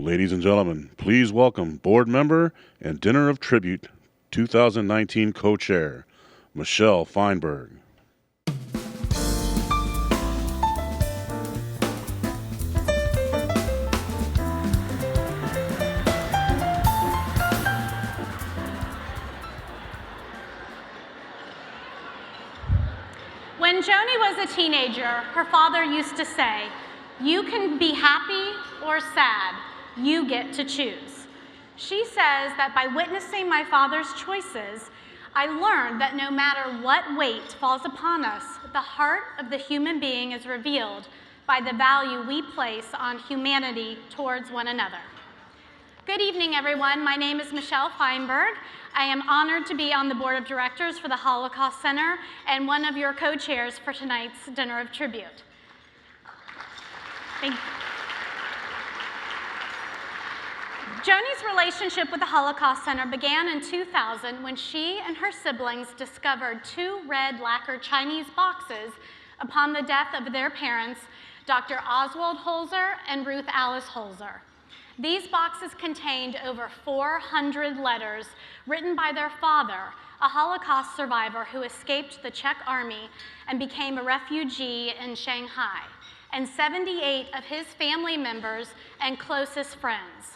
Ladies and gentlemen, please welcome board member and Dinner of Tribute 2019 co-chair, Michelle Feinberg. When Joanie was a teenager, her father used to say, "You can be happy or sad. You get to choose." She says that by witnessing my father's choices, I learned that no matter what weight falls upon us, the heart of the human being is revealed by the value we place on humanity towards one another. Good evening, everyone. My name is Michelle Feinberg. I am honored to be on the board of directors for the Holocaust Center and one of your co-chairs for tonight's Dinner of Tribute. Thank you. Joanie's relationship with the Holocaust Center began in 2000 when she and her siblings discovered 2 red lacquered Chinese boxes upon the death of their parents, Dr. Oswald Holzer and Ruth Alice Holzer. These boxes contained over 400 letters written by their father, a Holocaust survivor who escaped the Czech army and became a refugee in Shanghai, and 78 of his family members and closest friends.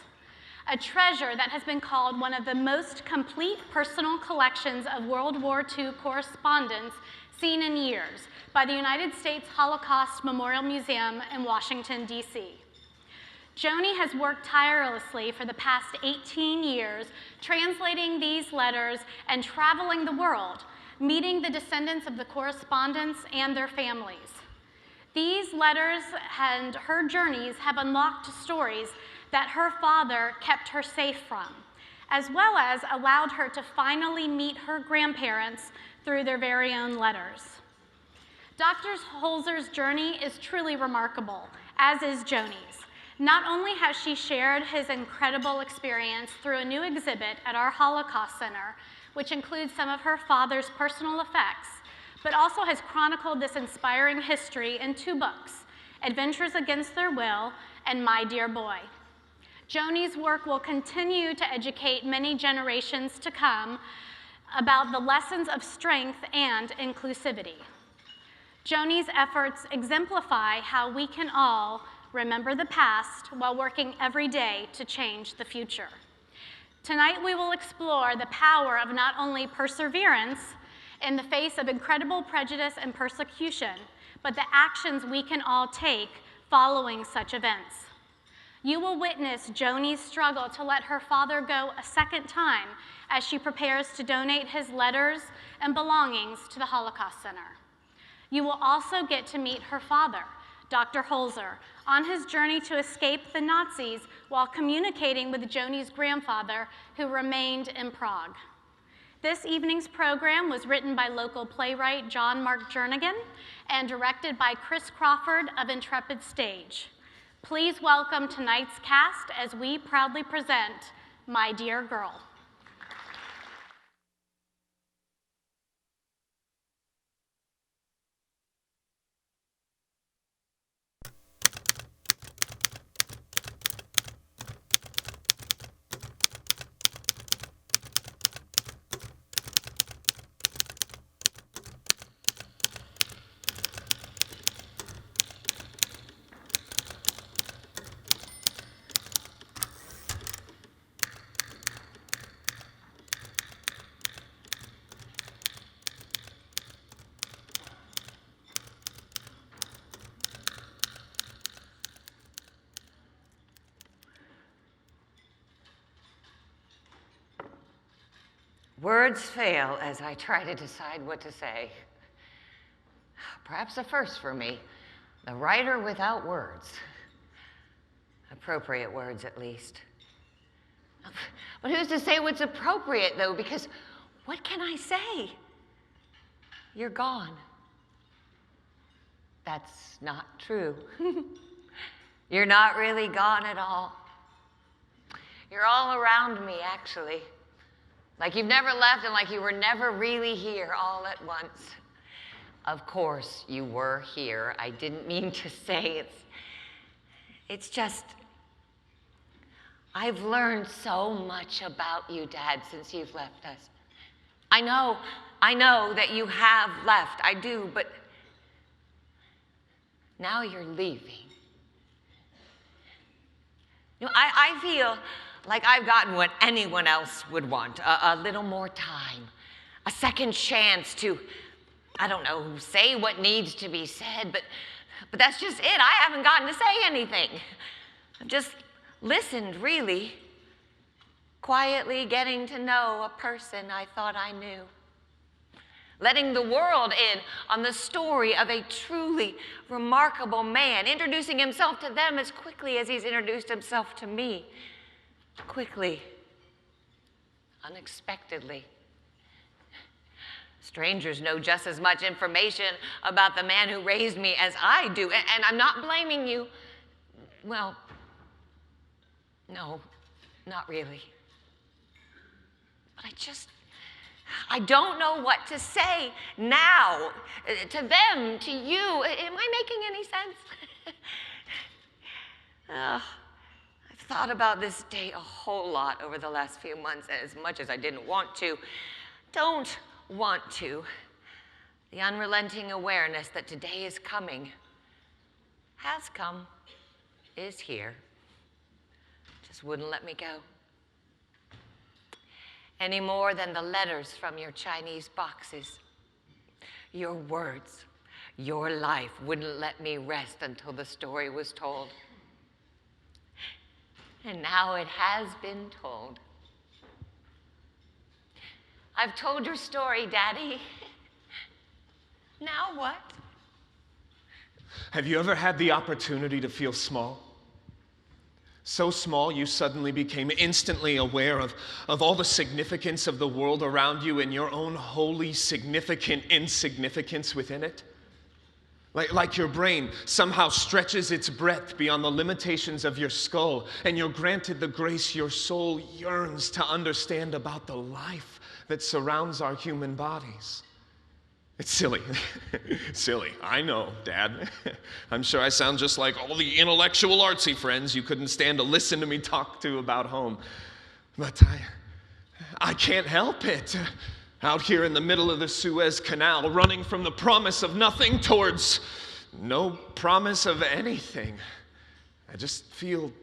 A treasure that has been called one of the most complete personal collections of World War II correspondence seen in years by the United States Holocaust Memorial Museum in Washington, D.C. Joanie has worked tirelessly for the past 18 years, translating these letters and traveling the world, meeting the descendants of the correspondents and their families. These letters and her journeys have unlocked stories that her father kept her safe from, as well as allowed her to finally meet her grandparents through their very own letters. Dr. Holzer's journey is truly remarkable, as is Joanie's. Not only has she shared his incredible experience through a new exhibit at our Holocaust Center, which includes some of her father's personal effects, but also has chronicled this inspiring history in 2 books, Adventures Against Their Will and My Dear Boy. Joanie's work will continue to educate many generations to come about the lessons of strength and inclusivity. Joanie's efforts exemplify how we can all remember the past while working every day to change the future. Tonight we will explore the power of not only perseverance in the face of incredible prejudice and persecution, but the actions we can all take following such events. You will witness Joanie's struggle to let her father go a second time as she prepares to donate his letters and belongings to the Holocaust Center. You will also get to meet her father, Dr. Holzer, on his journey to escape the Nazis while communicating with Joanie's grandfather, who remained in Prague. This evening's program was written by local playwright John Mark Jernigan and directed by Crawford of Intrepid Stage. Please welcome tonight's cast as we proudly present My Dear Girl. Words fail as I try to decide what to say. Perhaps a first for me, the writer without words. Appropriate words, at least. But who's to say what's appropriate, though? Because what can I say? You're gone. That's not true. You're not really gone at all. You're all around me, actually. Like you've never left and like you were never really here all at once. Of course you were here. I didn't mean to say it's just, I've learned so much about you, Dad, since you've left us. I know that you have left, I do, but now you're leaving. You know, I feel like I've gotten what anyone else would want, a little more time, a second chance to, I don't know, say what needs to be said, but that's just it. I haven't gotten to say anything. I've just listened, really, quietly getting to know a person I thought I knew, letting the world in on the story of a truly remarkable man, introducing himself to them as quickly as he's introduced himself to me. Quickly, unexpectedly. Strangers know just as much information about the man who raised me as I do, and I'm not blaming you. Well, no, not really. But I don't know what to say now to them, to you. Am I making any sense? I've thought about this day a whole lot over the last few months, as much as I didn't want to. Don't want to. The unrelenting awareness that today is coming, has come, is here. Just wouldn't let me go. Any more than the letters from your Chinese boxes. Your words, your life wouldn't let me rest until the story was told. And now it has been told. I've told your story, Daddy. Now what? Have you ever had the opportunity to feel small? So small you suddenly became instantly aware of all the significance of the world around you and your own wholly significant insignificance within it? Like your brain somehow stretches its breadth beyond the limitations of your skull, and you're granted the grace your soul yearns to understand about the life that surrounds our human bodies. It's silly. Silly. I know, Dad. I'm sure I sound just like all the intellectual artsy friends you couldn't stand to listen to me talk to about home. But I can't help it. Out here in the middle of the Suez Canal, running from the promise of nothing towards no promise of anything. I just feel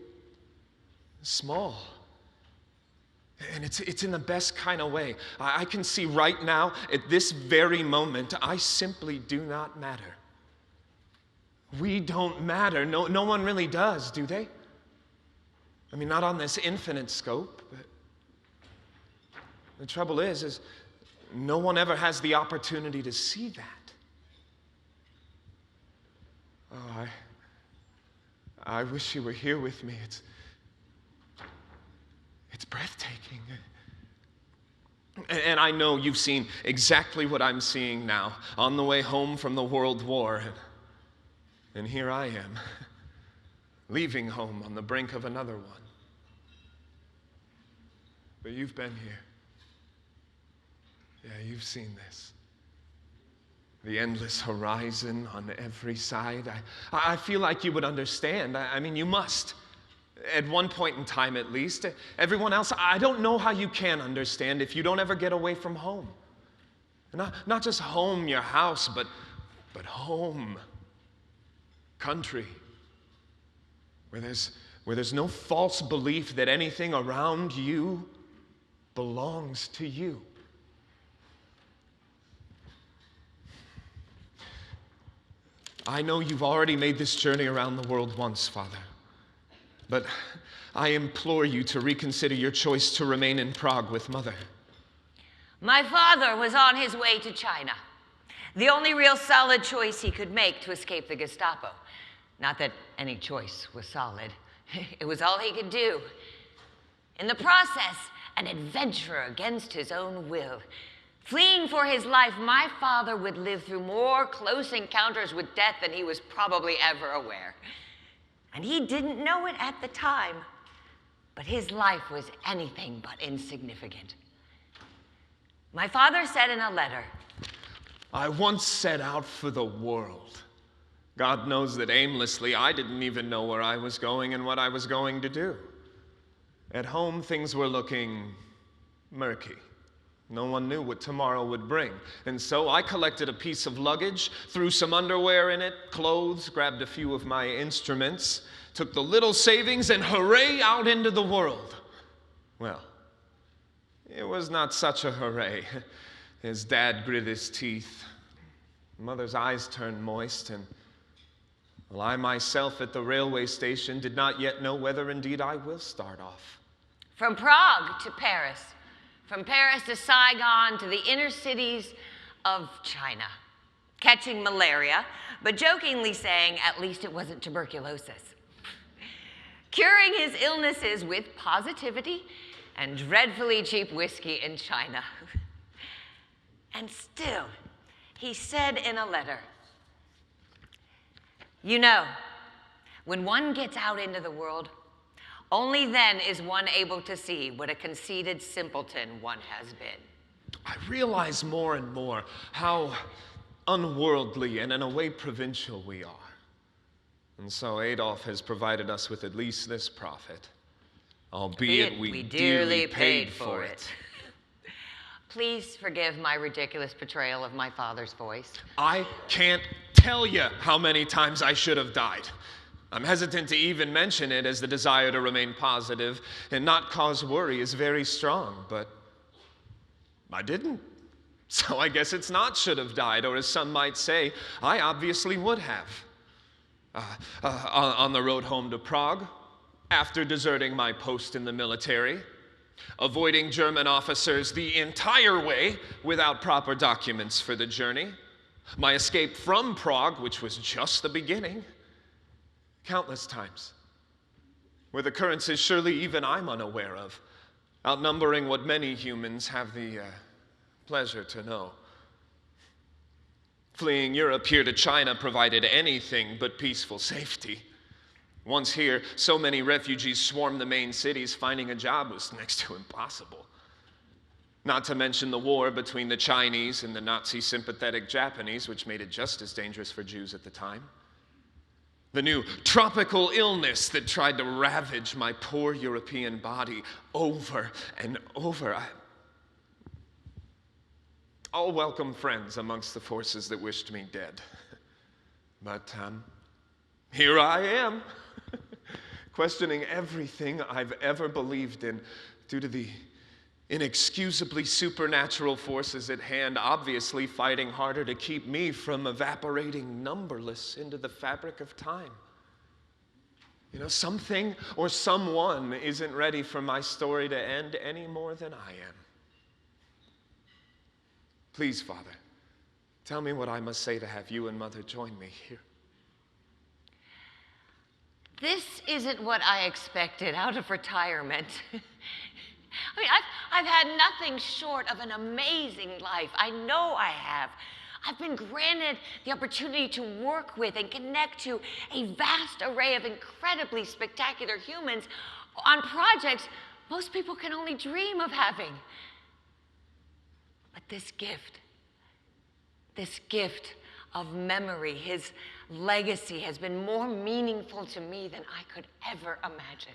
small. And it's in the best kind of way. I can see right now, at this very moment, I simply do not matter. We don't matter. No one really does, do they? I mean, not on this infinite scope. But the trouble is no one ever has the opportunity to see that. Oh, I wish you were here with me. It's breathtaking. And I know you've seen exactly what I'm seeing now, on the way home from the World War. And here I am, leaving home on the brink of another one. But you've been here. Yeah, you've seen this. The endless horizon on every side. I feel like you would understand. I mean, you must. At one point in time, at least. Everyone else, I don't know how you can understand if you don't ever get away from home. Not just home, your house, but home. Country. Where there's no false belief that anything around you belongs to you. I know you've already made this journey around the world once, Father. But I implore you to reconsider your choice to remain in Prague with Mother. My father was on his way to China. The only real solid choice he could make to escape the Gestapo. Not that any choice was solid. It was all he could do. In the process, an adventurer against his own will. Fleeing for his life, my father would live through more close encounters with death than he was probably ever aware. And he didn't know it at the time, but his life was anything but insignificant. My father said in a letter, I once set out for the world. God knows that aimlessly I didn't even know where I was going and what I was going to do. At home, things were looking murky. No one knew what tomorrow would bring. And so I collected a piece of luggage, threw some underwear in it, clothes, grabbed a few of my instruments, took the little savings, and hooray out into the world. Well, it was not such a hooray. His dad grit his teeth. Mother's eyes turned moist, and well, I myself at the railway station did not yet know whether indeed I will start off. From Prague to Paris, from Paris to Saigon to the inner cities of China, catching malaria, but jokingly saying at least it wasn't tuberculosis. Curing his illnesses with positivity and dreadfully cheap whiskey in China. And still, he said in a letter, "You know, when one gets out into the world, only then is one able to see what a conceited simpleton one has been." I realize more and more how unworldly and in a way provincial we are. And so Adolf has provided us with at least this profit, albeit we dearly paid for it. Please forgive my ridiculous portrayal of my father's voice. I can't tell you how many times I should have died. I'm hesitant to even mention it, as the desire to remain positive and not cause worry is very strong, but I didn't. So I guess it's not should have died, or as some might say, I obviously would have. On the road home to Prague, after deserting my post in the military, avoiding German officers the entire way without proper documents for the journey, my escape from Prague, which was just the beginning, countless times, with occurrences surely even I'm unaware of, outnumbering what many humans have the pleasure to know. Fleeing Europe here to China provided anything but peaceful safety. Once here, so many refugees swarmed the main cities, finding a job was next to impossible. Not to mention the war between the Chinese and the Nazi-sympathetic Japanese, which made it just as dangerous for Jews at the time. The new tropical illness that tried to ravage my poor European body over and over. All welcome friends amongst the forces that wished me dead. But here I am, questioning everything I've ever believed in due to the inexcusably supernatural forces at hand, obviously fighting harder to keep me from evaporating numberless into the fabric of time. You know, something or someone isn't ready for my story to end any more than I am. Please, Father, tell me what I must say to have you and Mother join me here. This isn't what I expected out of retirement. I mean, I've had nothing short of an amazing life. I know I have. I've been granted the opportunity to work with and connect to a vast array of incredibly spectacular humans on projects most people can only dream of having. But this gift of memory, his legacy has been more meaningful to me than I could ever imagine.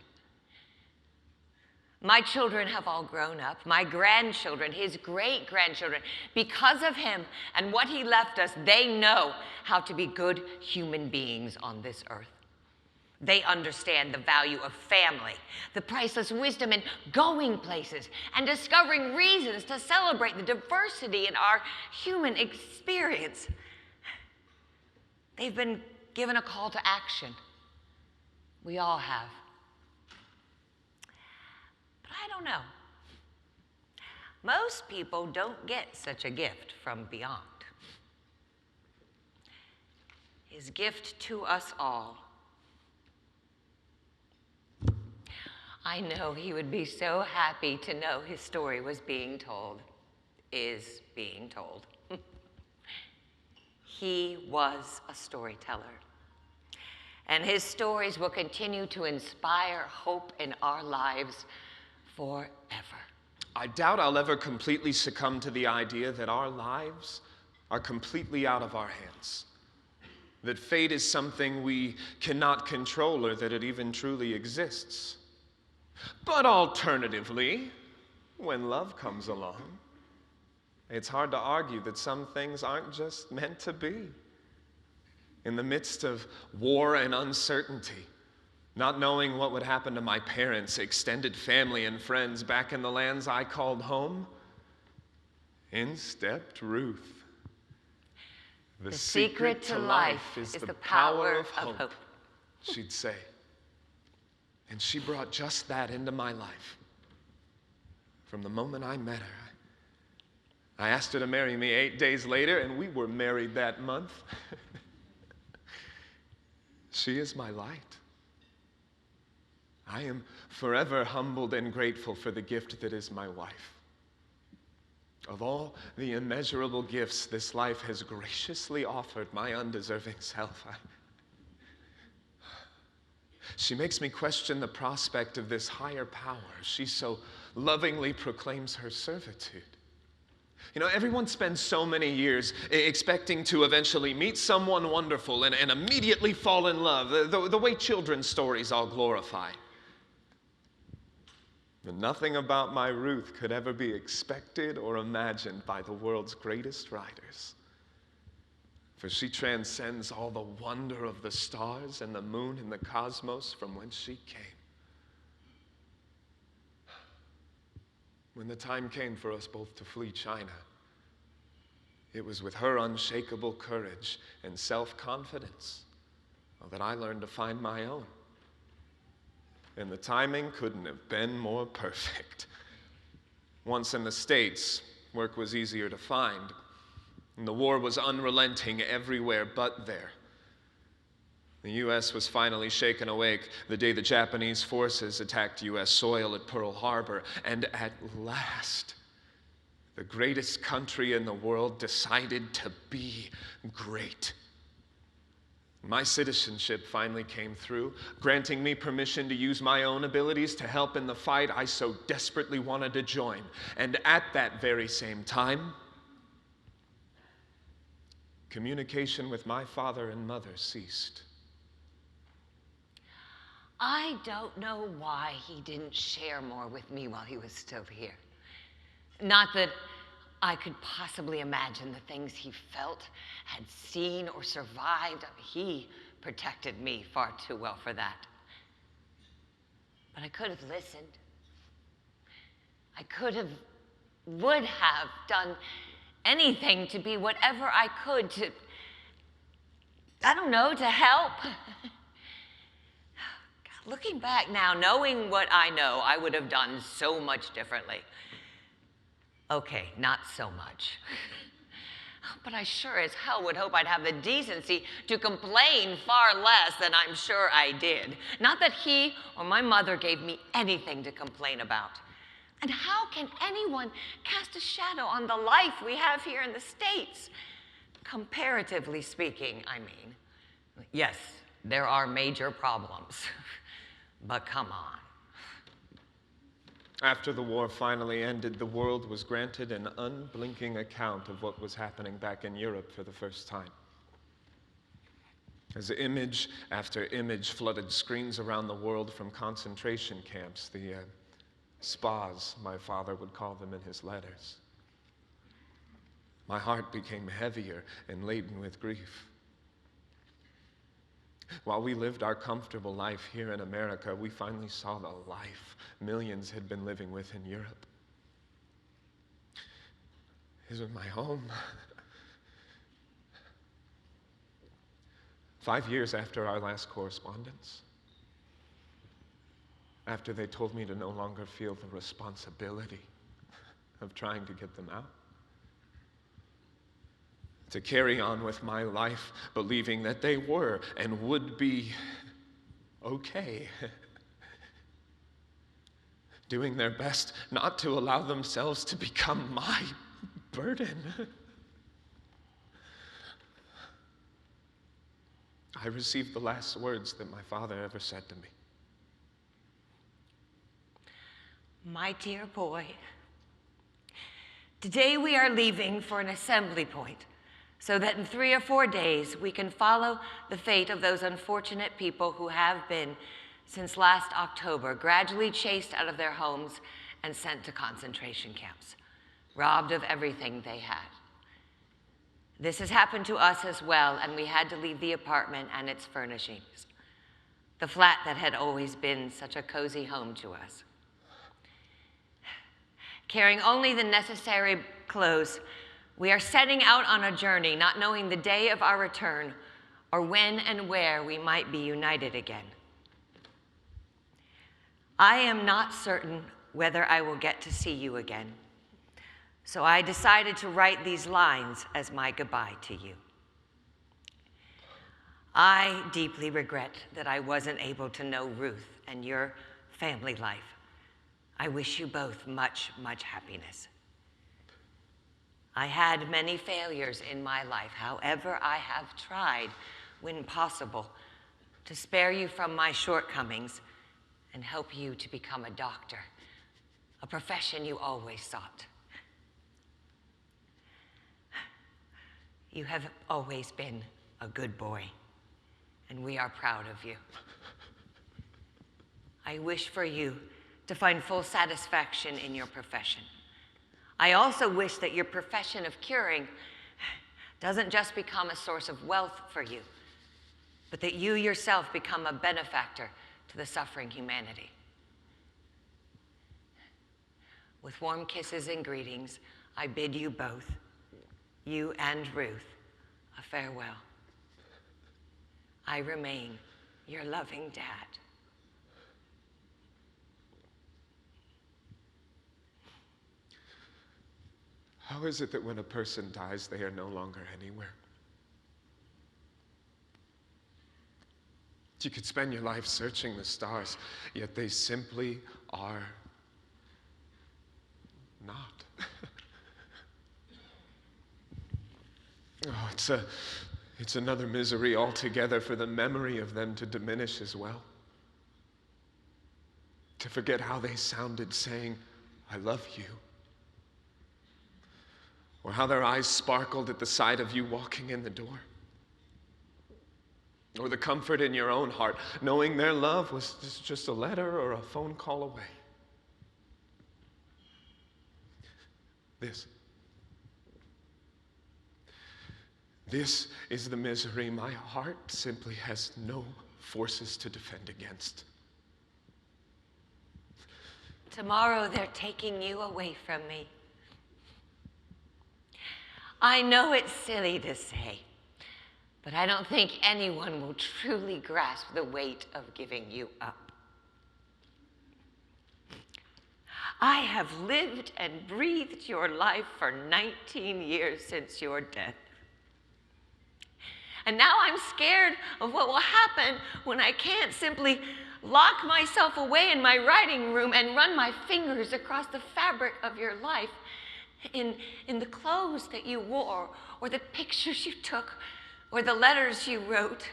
My children have all grown up, my grandchildren, his great-grandchildren. Because of him and what he left us, they know how to be good human beings on this earth. They understand the value of family, the priceless wisdom in going places, and discovering reasons to celebrate the diversity in our human experience. They've been given a call to action. We all have. But I don't know. Most people don't get such a gift from beyond. His gift to us all. I know he would be so happy to know his story was being told, is being told. He was a storyteller, and his stories will continue to inspire hope in our lives forever. I doubt I'll ever completely succumb to the idea that our lives are completely out of our hands, that fate is something we cannot control, or that it even truly exists. But alternatively, when love comes along, it's hard to argue that some things aren't just meant to be. In the midst of war and uncertainty, not knowing what would happen to my parents, extended family, and friends back in the lands I called home, in stepped Ruth. The secret to life is the power of hope, she'd say. And she brought just that into my life. From the moment I met her, I asked her to marry me 8 days later, and we were married that month. She is my light. I am forever humbled and grateful for the gift that is my wife. Of all the immeasurable gifts this life has graciously offered my undeserving self, she makes me question the prospect of this higher power. She so lovingly proclaims her servitude. You know, everyone spends so many years expecting to eventually meet someone wonderful and immediately fall in love, the way children's stories all glorify. But nothing about my Ruth could ever be expected or imagined by the world's greatest writers. For she transcends all the wonder of the stars and the moon and the cosmos from whence she came. When the time came for us both to flee China, it was with her unshakable courage and self-confidence that I learned to find my own. And the timing couldn't have been more perfect. Once in the States, work was easier to find, and the war was unrelenting everywhere but there. The U.S. was finally shaken awake the day the Japanese forces attacked U.S. soil at Pearl Harbor, and at last, the greatest country in the world decided to be great. My citizenship finally came through, granting me permission to use my own abilities to help in the fight I so desperately wanted to join. And at that very same time, communication with my father and mother ceased. I don't know why he didn't share more with me while he was still here. Not that I could possibly imagine the things he felt, had seen, or survived. He protected me far too well for that. But I could have listened. Would have done anything to be whatever I could to help. God, looking back now, knowing what I know, I would have done so much differently. Okay, not so much. But I sure as hell would hope I'd have the decency to complain far less than I'm sure I did. Not that he or my mother gave me anything to complain about. And how can anyone cast a shadow on the life we have here in the States? Comparatively speaking, I mean. Yes, there are major problems, but come on. After the war finally ended, the world was granted an unblinking account of what was happening back in Europe for the first time. As image after image flooded screens around the world from concentration camps, the spas, my father would call them in his letters. My heart became heavier and laden with grief. While we lived our comfortable life here in America, we finally saw the life millions had been living with in Europe. This was my home. 5 years after our last correspondence, after they told me to no longer feel the responsibility of trying to get them out, to carry on with my life, believing that they were and would be okay, doing their best not to allow themselves to become my burden. I received the last words that my father ever said to me. My dear boy, today we are leaving for an assembly point, so that in 3 or 4 days we can follow the fate of those unfortunate people who have been since last October, gradually chased out of their homes and sent to concentration camps, robbed of everything they had. This has happened to us as well, and we had to leave the apartment and its furnishings, the flat that had always been such a cozy home to us. Carrying only the necessary clothes, we are setting out on a journey, not knowing the day of our return or when and where we might be united again. I am not certain whether I will get to see you again, so I decided to write these lines as my goodbye to you. I deeply regret that I wasn't able to know Ruth and your family life. I wish you both much, much happiness. I had many failures in my life. However, I have tried, when possible, to spare you from my shortcomings and help you to become a doctor, a profession you always sought. You have always been a good boy, and we are proud of you. I wish for you to find full satisfaction in your profession. I also wish that your profession of curing doesn't just become a source of wealth for you, but that you yourself become a benefactor to the suffering humanity. With warm kisses and greetings, I bid you both, you and Ruth, a farewell. I remain your loving dad. How is it that when a person dies, they are no longer anywhere? You could spend your life searching the stars, yet they simply are not. Oh, it's another misery altogether for the memory of them to diminish as well. To forget how they sounded saying, "I love you." Or how their eyes sparkled at the sight of you walking in the door. Or the comfort in your own heart, knowing their love was just a letter or a phone call away. This is the misery my heart simply has no forces to defend against. Tomorrow they're taking you away from me. I know it's silly to say, but I don't think anyone will truly grasp the weight of giving you up. I have lived and breathed your life for 19 years since your death. And now I'm scared of what will happen when I can't simply lock myself away in my writing room and run my fingers across the fabric of your life, in the clothes that you wore, or the pictures you took, or the letters you wrote.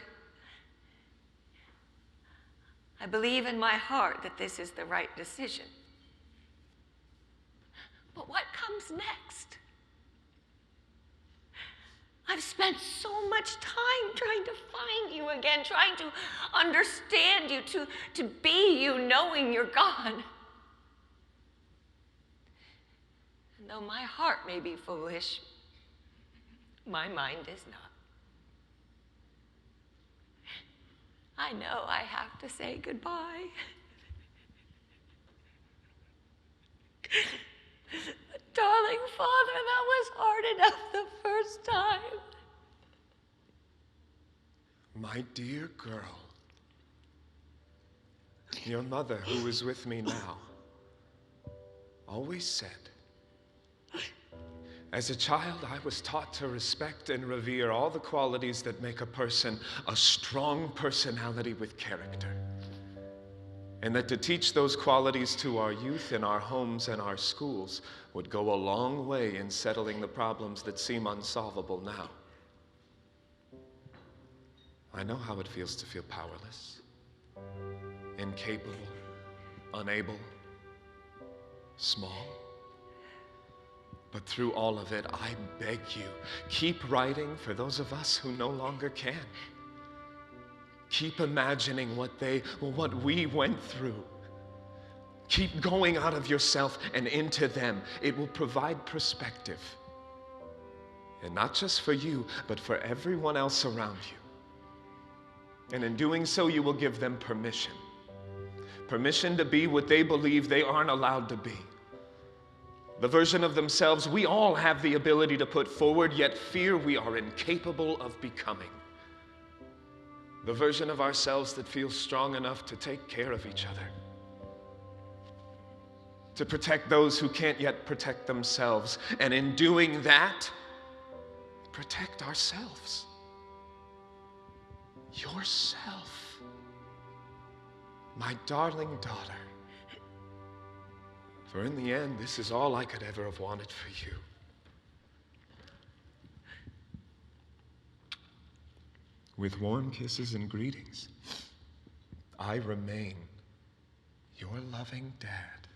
I believe in my heart that this is the right decision. But what comes next? I've spent so much time trying to find you again, trying to understand you, to be you, knowing you're gone. And though my heart may be foolish, my mind is not. I know I have to say goodbye. But darling Father, that was hard enough the first time. My dear girl, your mother, who is with me now, always said, as a child, I was taught to respect and revere all the qualities that make a person a strong personality with character. And that to teach those qualities to our youth in our homes and our schools would go a long way in settling the problems that seem unsolvable now. I know how it feels to feel powerless, incapable, unable, small. But through all of it, I beg you, keep writing for those of us who no longer can. Keep imagining what we went through. Keep going out of yourself and into them. It will provide perspective. And not just for you, but for everyone else around you. And in doing so, you will give them permission. Permission to be what they believe they aren't allowed to be. The version of themselves we all have the ability to put forward, yet fear we are incapable of becoming. The version of ourselves that feels strong enough to take care of each other. To protect those who can't yet protect themselves. And in doing that, protect ourselves. Yourself. My darling daughter. For in the end, this is all I could ever have wanted for you. With warm kisses and greetings, I remain your loving dad.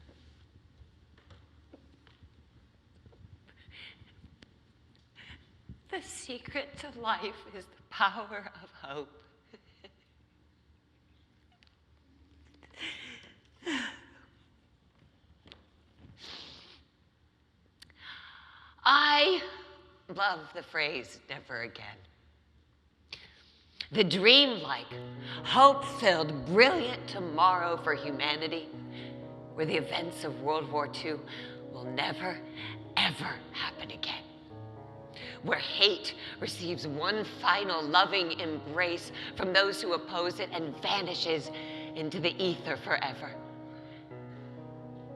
The secret to life is the power of hope. I love the phrase, never again. The dreamlike, hope-filled, brilliant tomorrow for humanity, where the events of World War II will never, ever happen again. Where hate receives one final loving embrace from those who oppose it and vanishes into the ether forever.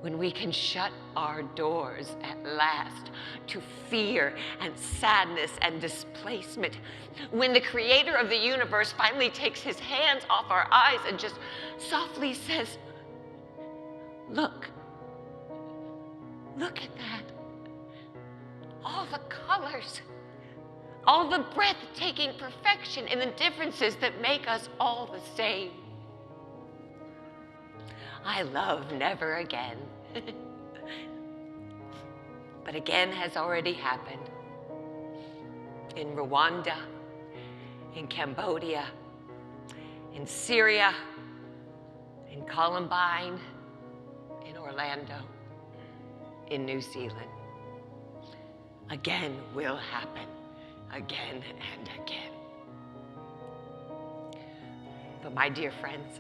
When we can shut our doors at last to fear and sadness and displacement. When the creator of the universe finally takes his hands off our eyes and just softly says, look at that. All the colors, all the breathtaking perfection in the differences that make us all the same. I love never again. But again has already happened. In Rwanda, in Cambodia, in Syria, in Columbine, in Orlando, in New Zealand. Again will happen, again and again. But my dear friends,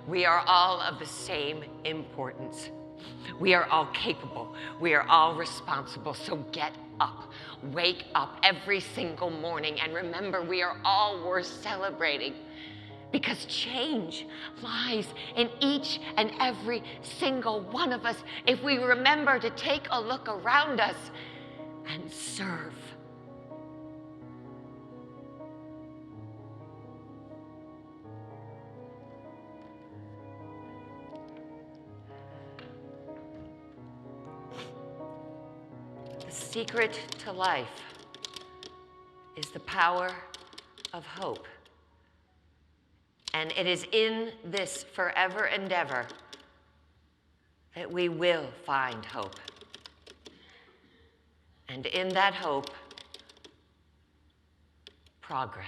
we are all of the same importance. We are all capable. We are all responsible. So get up. Wake up every single morning and remember we are all worth celebrating. Because change lies in each and every single one of us if we remember to take a look around us and serve. The secret to life is the power of hope. And it is in this forever endeavor that we will find hope. And in that hope, progress.